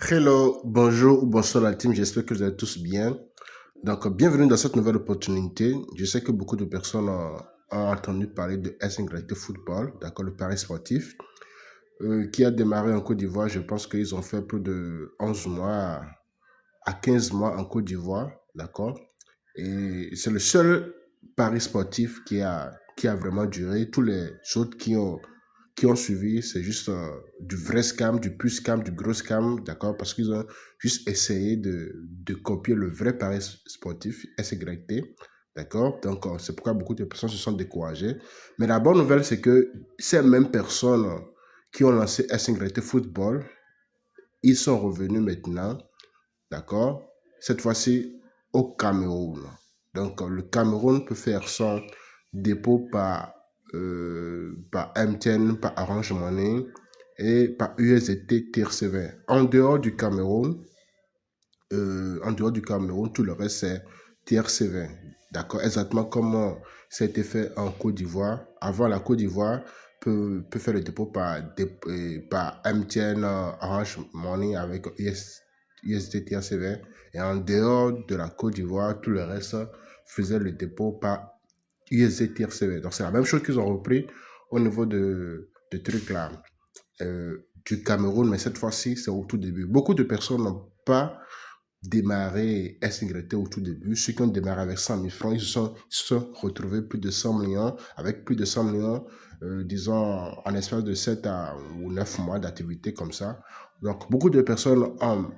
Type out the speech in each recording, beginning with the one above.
Hello, bonjour ou bonsoir la team, j'espère que vous allez tous bien. Donc, bienvenue dans cette nouvelle opportunité. Je sais que beaucoup de personnes ont entendu parler de S-Ingratité Football, d'accord, le pari sportif, qui a démarré en Côte d'Ivoire. Je pense qu'ils ont fait plus de 11 mois à 15 mois en Côte d'Ivoire, d'accord. Et c'est le seul pari sportif qui a vraiment duré. Tous les autres qui ont suivi, c'est juste du vrai scam, du plus scam, du gros scam, d'accord? Parce qu'ils ont juste essayé de copier le vrai pari sportif, SYT, d'accord? Donc, c'est pourquoi beaucoup de personnes se sont découragées. Mais la bonne nouvelle, c'est que ces mêmes personnes qui ont lancé SYT Football, ils sont revenus maintenant, d'accord? Cette fois-ci au Cameroun. Donc, le Cameroun peut faire son dépôt par MTN, par Orange Money et par USDT TRC20. En dehors du Cameroun, tout le reste, c'est TRC20. D'accord? Exactement comme ça a été fait en Côte d'Ivoire. Avant, la Côte d'Ivoire peut faire le dépôt par MTN, Orange Money avec USDT TRC20. Et en dehors de la Côte d'Ivoire, tout le reste faisait le dépôt par USDT TRC20. Donc, c'est la même chose qu'ils ont repris au niveau de trucs là, du Cameroun, mais cette fois-ci, c'est au tout début. Beaucoup de personnes n'ont pas démarré SYT au tout début. Ceux qui ont démarré avec 100 000 francs, ils se sont retrouvés plus de 100 millions, avec plus de 100 millions, disons, en espace de 7 ou 9 mois d'activité comme ça. Donc, beaucoup de personnes ont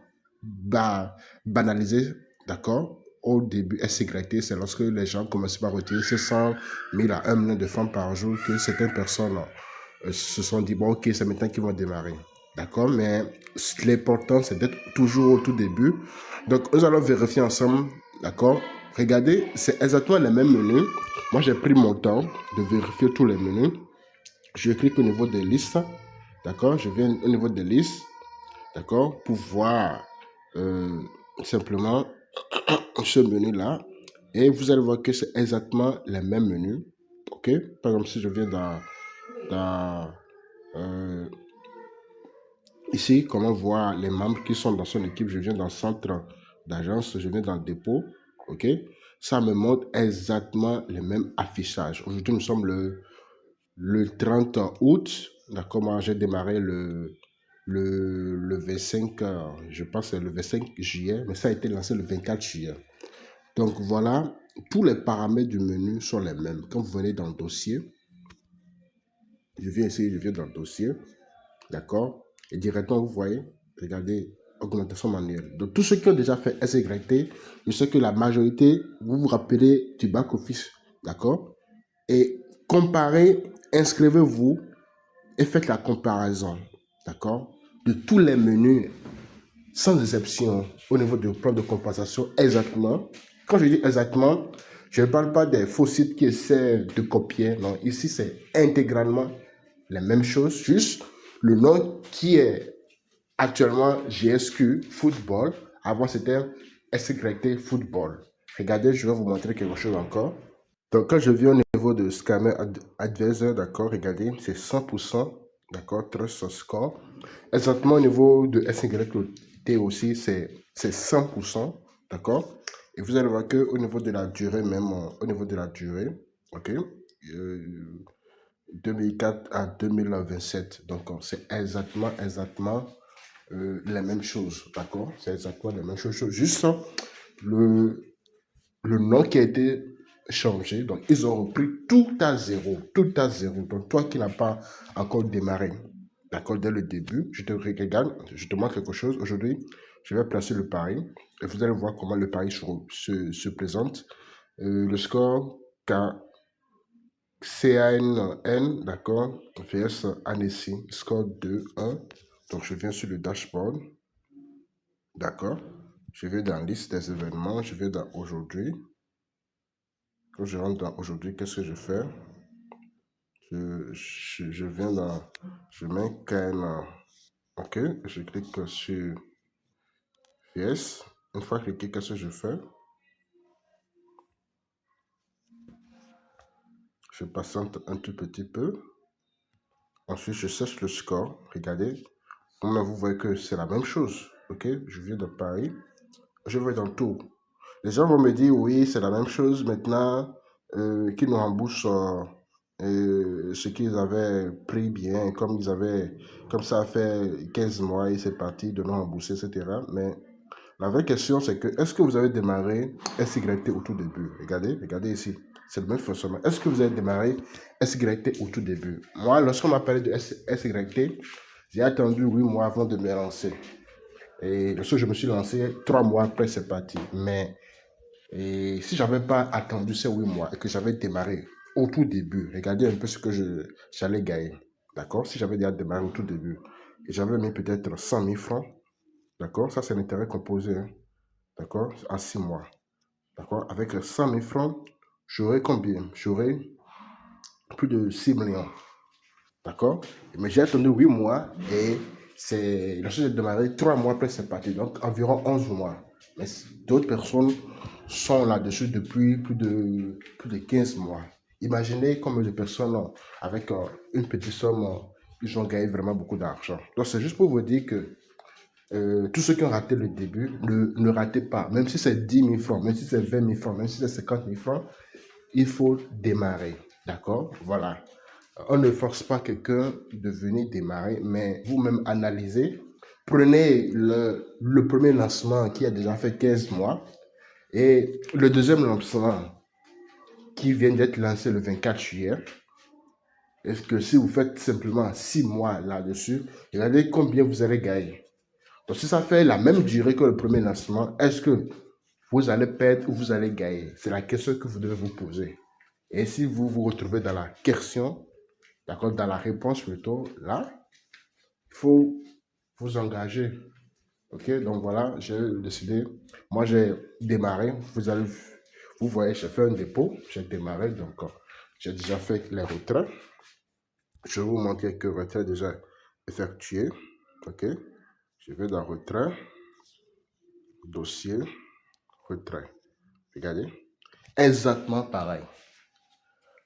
banalisé, d'accord? Au début, SYT, c'est lorsque les gens commencent par retirer ces 100 000 à 1 million de francs par jour que certaines personnes se sont dit, bon, ok, c'est maintenant qu'ils vont démarrer. D'accord? Mais l'important, c'est d'être toujours au tout début. Donc, nous allons vérifier ensemble. D'accord? Regardez, c'est exactement les mêmes menus. Moi, j'ai pris mon temps de vérifier tous les menus. Je clique au niveau des listes. D'accord? Je viens au niveau des listes. D'accord? Pour voir simplement ce menu-là. Et vous allez voir que c'est exactement les mêmes menus. OK? Par exemple, si je viens dans ici, comment voir les membres qui sont dans son équipe. Je viens dans le centre d'agence, je viens dans le dépôt. OK? Ça me montre exactement le même affichage. Aujourd'hui, nous sommes le 30 août. D'accord? Moi, j'ai démarré le 25, je pense que c'est le 25 juillet, mais ça a été lancé le 24 juillet. Donc voilà, tous les paramètres du menu sont les mêmes. Quand vous venez dans le dossier, je viens ici, je viens dans le dossier. D'accord? Et directement, vous voyez, regardez, augmentation manuelle. Donc, tous ceux qui ont déjà fait SYT, je sais que la majorité, vous vous rappelez du back-office. D'accord? Et comparez, inscrivez-vous et faites la comparaison. D'accord? De tous les menus, sans exception, au niveau du plan de compensation, exactement. Quand je dis exactement, je ne parle pas des faux sites qui essaient de copier. Non, ici, c'est intégralement la même chose, juste le nom qui est actuellement GSQ Football. Avant, c'était SYT Football. Regardez, je vais vous montrer quelque chose encore. Donc, quand je viens au niveau de Scammer Advisor, d'accord, regardez, c'est 100%, d'accord, Trust Score. Exactement au niveau de SYT aussi, c'est 100%, d'accord. Et vous allez voir qu'au niveau de la durée, même au niveau de la durée, ok, 2004 à 2027. Donc, c'est exactement la même chose, d'accord? C'est exactement la même chose. Juste le, le nom qui a été changé. Donc, ils ont repris tout à zéro. Tout à zéro. Donc, toi qui n'as pas encore démarré, d'accord, dès le début, je te regarde, je te montre quelque chose. Aujourd'hui, je vais placer le pari et vous allez voir comment le pari se présente. Le score CANN, d'accord, vs Annecy, score 2-1. Donc, je viens sur le dashboard, d'accord. Je vais dans la liste des événements, je vais dans aujourd'hui. Quand je rentre dans aujourd'hui, qu'est-ce que je fais? Je viens dans, je mets CAN, ok, je clique sur Yes. Une fois cliqué, qu'est-ce que je fais? Je patiente un tout petit peu. Ensuite, je cherche le score. Regardez, vous voyez que c'est la même chose. ok? Je viens de Paris. Je vais dans tout. Les gens vont me dire, oui, c'est la même chose maintenant, qu'ils nous remboursent ce qu'ils avaient pris bien, comme ça a fait 15 mois et c'est parti de nous rembourser, etc. Mais la vraie question, c'est que, est-ce que vous avez démarré SYT au tout début? Regardez ici. C'est le même fonctionnement. Est-ce que vous avez démarré SYT au tout début? Moi, lorsqu'on m'a parlé de SYT, j'ai attendu 8 mois avant de me lancer. Et lorsque je me suis lancé, 3 mois après, c'est parti. Mais si je n'avais pas attendu ces 8 mois et que j'avais démarré au tout début, regardez un peu ce que j'allais gagner. D'accord? Si j'avais déjà démarré au tout début et j'avais mis peut-être 100 000 francs, d'accord? Ça, c'est l'intérêt composé, hein, d'accord? En 6 mois. D'accord? Avec 100 000 francs, j'aurais combien? J'aurais plus de 6 millions. D'accord? Mais j'ai attendu 8 mois et lorsque j'ai démarré, 3 mois après, c'est parti. Donc, environ 11 mois. Mais d'autres personnes sont là-dessus depuis plus de 15 mois. Imaginez combien de personnes, avec une petite somme, ils ont gagné vraiment beaucoup d'argent. Donc, c'est juste pour vous dire que tous ceux qui ont raté le début, ne ratez pas. Même si c'est 10 000 francs, même si c'est 20 000 francs, même si c'est 50 000 francs, il faut démarrer. D'accord? Voilà. On ne force pas quelqu'un de venir démarrer, mais vous-même analysez. Prenez le premier lancement qui a déjà fait 15 mois et le deuxième lancement qui vient d'être lancé le 24 juillet. Est-ce que si vous faites simplement 6 mois là-dessus, regardez combien vous allez gagner. Donc, si ça fait la même durée que le premier lancement, est-ce que vous allez perdre ou vous allez gagner? C'est la question que vous devez vous poser. Et si vous vous retrouvez dans la question, d'accord, dans la réponse plutôt, là, il faut vous engager. Ok, donc voilà, j'ai décidé. Moi, j'ai démarré. Vous voyez, j'ai fait un dépôt. J'ai démarré, donc j'ai déjà fait les retraits. Je vais vous montrer que le retrait est déjà effectué. Ok, je vais dans retrait, dossier, retrait. Regardez, exactement pareil.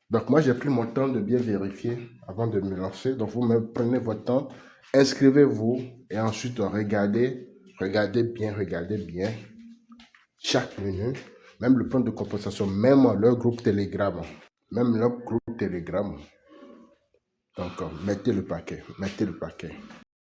Donc moi, j'ai pris mon temps de bien vérifier avant de me lancer. Donc vous-même, prenez votre temps, inscrivez-vous et ensuite regardez bien chaque menu, même le plan de compensation, même leur groupe Telegram. Même leur groupe Telegram. Donc mettez le paquet.